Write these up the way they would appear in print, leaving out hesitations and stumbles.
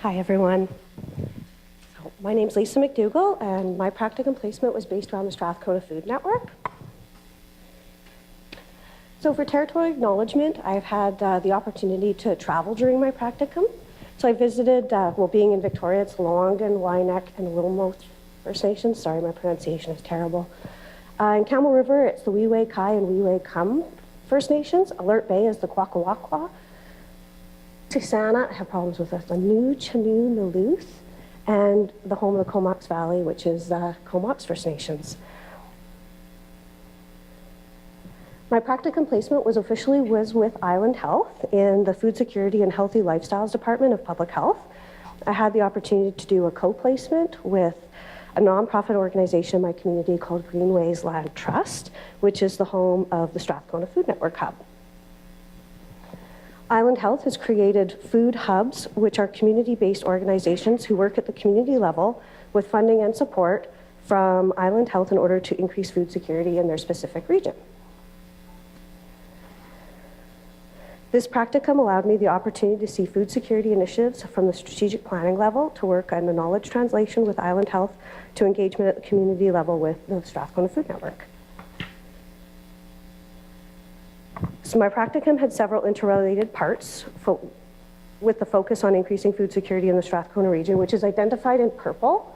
Hi, everyone. So, my name's Lisa McDougall, and my practicum placement was based around the Strathcona Food Network. So for territory acknowledgement, I've had the opportunity to travel during my practicum. So I visited, being in Victoria, it's Longan, Wyneck, and Wilmot First Nations. Sorry, my pronunciation is terrible. In Camel River, it's the Wee-Way Kai and Wee-Way Kum First Nations. Alert Bay is the Kwakawakwa. Tisana, I have problems with this, the New Chanu Naluth, and the home of the Comox Valley, which is Comox First Nations. My practicum placement was with Island Health in the Food Security and Healthy Lifestyles Department of Public Health. I had the opportunity to do a co-placement with a nonprofit organization in my community called Greenways Land Trust, which is the home of the Strathcona Food Network Hub. Island Health has created food hubs, which are community-based organizations who work at the community level with funding and support from Island Health in order to increase food security in their specific region. This practicum allowed me the opportunity to see food security initiatives from the strategic planning level, to work on the knowledge translation with Island Health, to engagement at the community level with the Strathcona Food Network. So my practicum had several interrelated parts with the focus on increasing food security in the Strathcona region, which is identified in purple,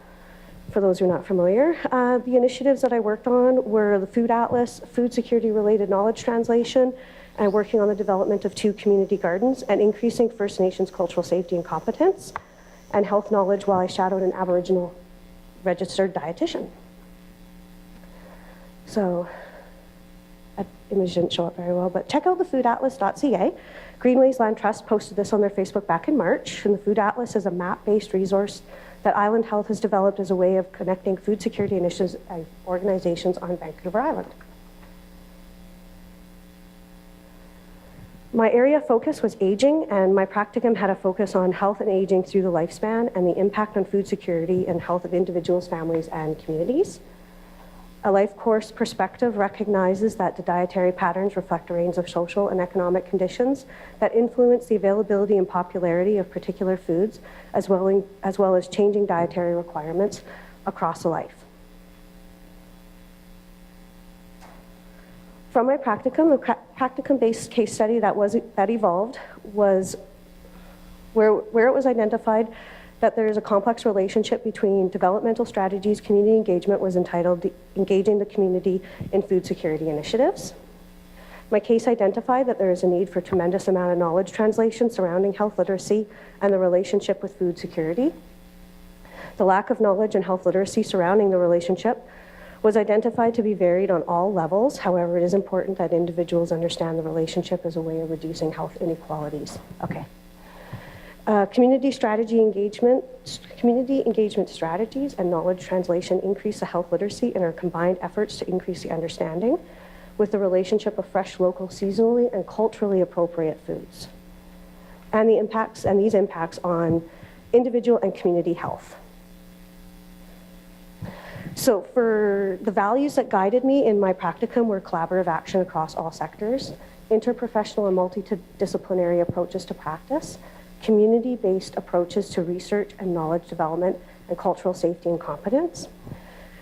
for those who are not familiar. The initiatives that I worked on were the Food Atlas, food security related knowledge translation, and working on the development of 2 community gardens, and increasing First Nations cultural safety and competence, and health knowledge while I shadowed an Aboriginal registered dietitian. So, that image didn't show up very well, but check out the foodatlas.ca. Greenways Land Trust posted this on their Facebook back in March, and the Food Atlas is a map-based resource that Island Health has developed as a way of connecting food security initiatives and organizations on Vancouver Island. My area of focus was aging, and my practicum had a focus on health and aging through the lifespan and the impact on food security and health of individuals, families, and communities. A life course perspective recognizes that the dietary patterns reflect a range of social and economic conditions that influence the availability and popularity of particular foods, as well as changing dietary requirements across a life. From my practicum, the practicum-based case study that evolved was where it was identified that there is a complex relationship between developmental strategies. Community engagement was entitled Engaging the Community in Food Security Initiatives. My case identified that there is a need for a tremendous amount of knowledge translation surrounding health literacy and the relationship with food security. The lack of knowledge and health literacy surrounding the relationship was identified to be varied on all levels. However, it is important that individuals understand the relationship as a way of reducing health inequalities. Okay. Community engagement strategies and knowledge translation increase the health literacy in our combined efforts to increase the understanding with the relationship of fresh, local, seasonally, and culturally appropriate foods, and these impacts on individual and community health. So for the values that guided me in my practicum were collaborative action across all sectors, interprofessional and multidisciplinary approaches to practice, community-based approaches to research and knowledge development, and cultural safety and competence.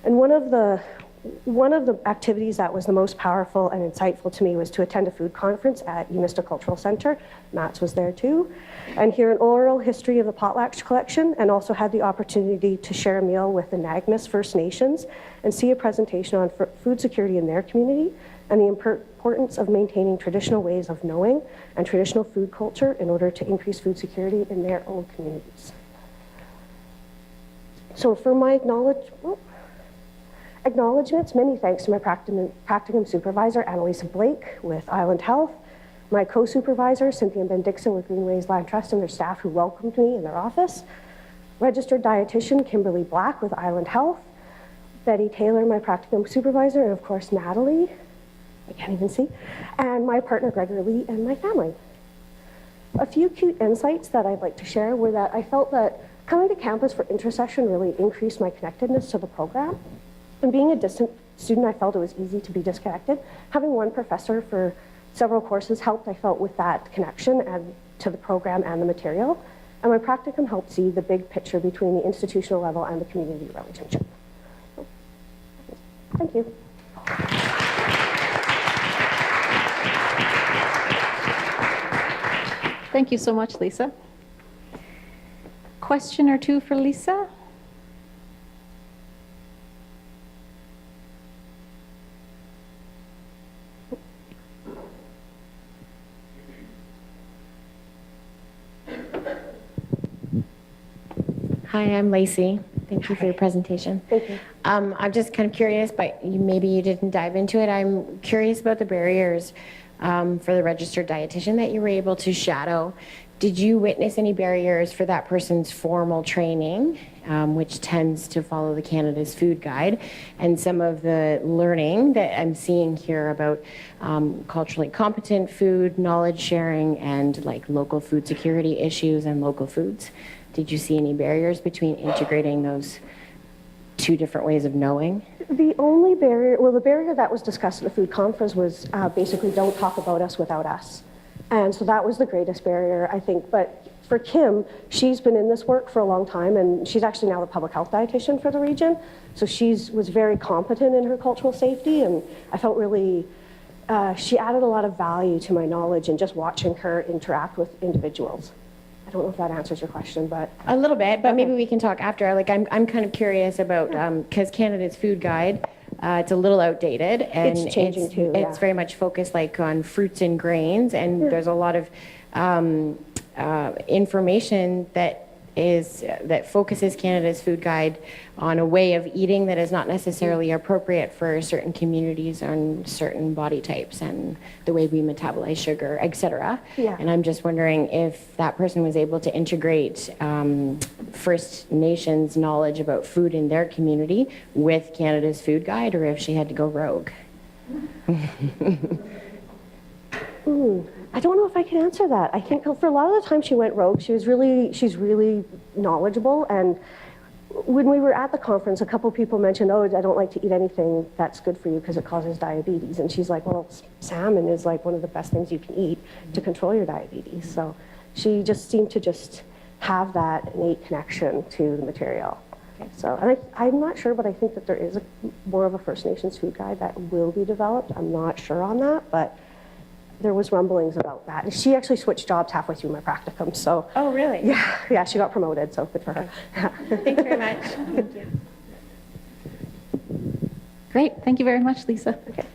And one of the activities that was the most powerful and insightful to me was to attend a food conference at Umista Cultural Center. Matt's was there too. And hear an oral history of the potlatch collection, and also had the opportunity to share a meal with the Nagmas First Nations and see a presentation on food security in their community and the importance of maintaining traditional ways of knowing and traditional food culture in order to increase food security in their own communities. So for my acknowledgements, many thanks to my practicum supervisor, Annalisa Blake with Island Health, my co-supervisor, Cynthia Ben Dixon with Greenways Land Trust, and their staff who welcomed me in their office, registered dietitian Kimberly Black with Island Health, Betty Taylor, my practicum supervisor, and of course Natalie, I can't even see, and my partner Gregory Lee and my family. A few cute insights that I'd like to share were that I felt that coming to campus for intersession really increased my connectedness to the program. And being a distant student, I felt it was easy to be disconnected. Having one professor for several courses helped, I felt, with that connection and to the program and the material. And my practicum helped see the big picture between the institutional level and the community relationship. So, thank you. Thank you so much, Lisa. Question or two for Lisa? Hi, I'm Lacey. Thank you for your presentation. Thank you. I'm just kind of curious, but maybe you didn't dive into it. I'm curious about the barriers for the registered dietitian that you were able to shadow. Did you witness any barriers for that person's formal training, which tends to follow the Canada's Food Guide, and some of the learning that I'm seeing here about culturally competent food, knowledge sharing, and like local food security issues and local foods? Did you see any barriers between integrating those two different ways of knowing? The only barrier, well, the barrier that was discussed at the food conference was basically don't talk about us without us. And so that was the greatest barrier, I think. But for Kim, she's been in this work for a long time, and she's actually now the public health dietitian for the region. So she was very competent in her cultural safety, and I felt really, she added a lot of value to my knowledge in just watching her interact with individuals. I don't know if that answers your question, but... A little bit, but Okay. maybe we can talk after. Like, I'm kind of curious about, because Canada's Food Guide, it's a little outdated. And It's changing too, It's yeah. very much focused like on fruits and grains, and there's a lot of information that focuses Canada's Food Guide on a way of eating that is not necessarily appropriate for certain communities on certain body types and the way we metabolize sugar, etc. Yeah. And I'm just wondering if that person was able to integrate First Nations knowledge about food in their community with Canada's Food Guide, or if she had to go rogue. I don't know if I can answer that. I think for a lot of the time she went rogue. She's really knowledgeable. And when we were at the conference, a couple people mentioned, oh, I don't like to eat anything that's good for you because it causes diabetes. And she's like, well, salmon is like one of the best things you can eat to control your diabetes. So she just seemed to just have that innate connection to the material. So, and I'm not sure, but I think that there is more of a First Nations food guide that will be developed. I'm not sure on that, but there was rumblings about that. And she actually switched jobs halfway through my practicum, so. Oh, really? Yeah, she got promoted, so good for her. Thank you very much. Thank you. Great. Thank you very much, Lisa. Okay.